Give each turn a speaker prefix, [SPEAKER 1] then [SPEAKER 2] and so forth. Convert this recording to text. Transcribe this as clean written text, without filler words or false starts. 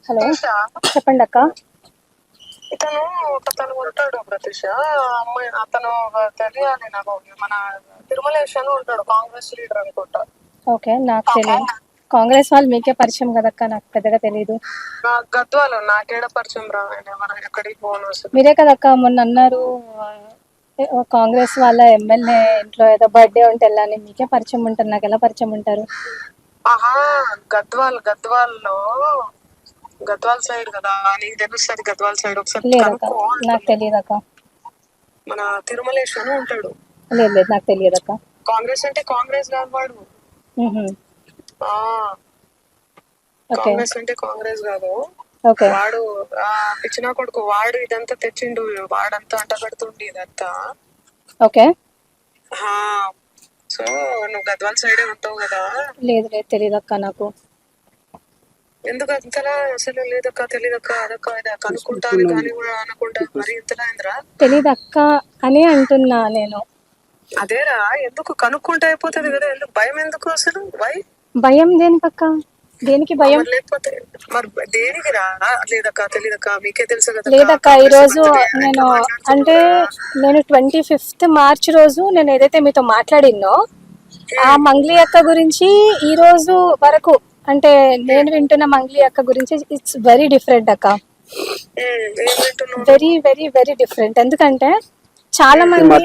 [SPEAKER 1] Hello
[SPEAKER 2] Pratyusha,
[SPEAKER 1] చెప్పండి అక్క.
[SPEAKER 2] ఇతను ఒకతను ఉంటాడు ప్రత్యూష. అమ్మాయి అతను తెలియాలి నాకు. మన తిరుమలేశ్ ఉంటాడు, కాంగ్రెస్ లీడర్ అనుకుంటా.
[SPEAKER 1] ఓకే, నాకు తెలియదు. కాంగ్రెస్ వాళ్ళు మీకే పరిచయం కదక్క, నాకు పెద్దగా తెలియదు.
[SPEAKER 2] గద్వాలు నాకేడ పరిచయం రా, ఆయన ఎవరు ఎక్కడికి పోను అసలు.
[SPEAKER 1] మీరే కదక్క మొన్న అన్నారు కాంగ్రెస్ వాళ్ళ ఎమ్మెల్యే ఇంట్లో ఏదో బర్త్డే ఉంటే వెళ్ళాలి, మీకే పరిచయం ఉంటారు, నాకు ఎలా పరిచయం ఉంటారు?
[SPEAKER 2] ఆహా, గద్వాల్లో గద్వాల్ సైడ్ కదా, నీకు తెలుస్తుంది గద్వాల్ సైడ్. ఒకసారి
[SPEAKER 1] లేదక్క,
[SPEAKER 2] కనుక్కో.
[SPEAKER 1] నాకు తెలియదు అక్క.
[SPEAKER 2] మన తిరుమలేశ్ ఉంటాడు.
[SPEAKER 1] లేదు లేదు, నాకు తెలియదు అక్క.
[SPEAKER 2] కాంగ్రెస్ అంటే కాంగ్రెస్ కాదు వాడు. కాంగ్రెస్ అంటే కాంగ్రెస్ కాదు వాడు. పిచ్చినా కొడుకు వాడు. ఇదంతా తెచ్చిండు వాడంతా, అంట కడుతుండి ఇదంతా.
[SPEAKER 1] ఓకే,
[SPEAKER 2] సో నువ్వు గద్వాల్ సైడే ఉంటావు కదా.
[SPEAKER 1] లేదు లేదు, తెలియదు అక్క నాకు.
[SPEAKER 2] ఎందుకు అంతలా అసలు? లేదక్క, తెలియదక్క, అదక్క కనుక్కుంటాను కానీ కూడా అనకుండా మరి ఇంతలా ఏంద్రా?
[SPEAKER 1] తెలీదు అక్క అని అంటున్నా నేను.
[SPEAKER 2] అదేరా, ఎందుకు కనుక్కుంటే అయిపోతుంది కదా, ఎందుకు భయం? ఎందుకు అసలు
[SPEAKER 1] భయం దేనికక్క? దేనికి భయం?
[SPEAKER 2] లేకపోతే మరి దేనికి రా? లేదక్క, తెలీదక్క, మీకే తెలుసు కదా.
[SPEAKER 1] లేదక్క, ఈ రోజు నేను అంటే నేను 25th మార్చ్ రోజు నేను ఏదైతే మీతో మాట్లాడినో ఆ మంగ్లీ అక్క గురించి ఈ రోజు వరకు, అంటే నేను వింటున్న మంగ్లీ అక్క గురించి ఇట్స్ వెరీ డిఫరెంట్ అక్క. Very very very different. ఎందుకంటే చాలా మంది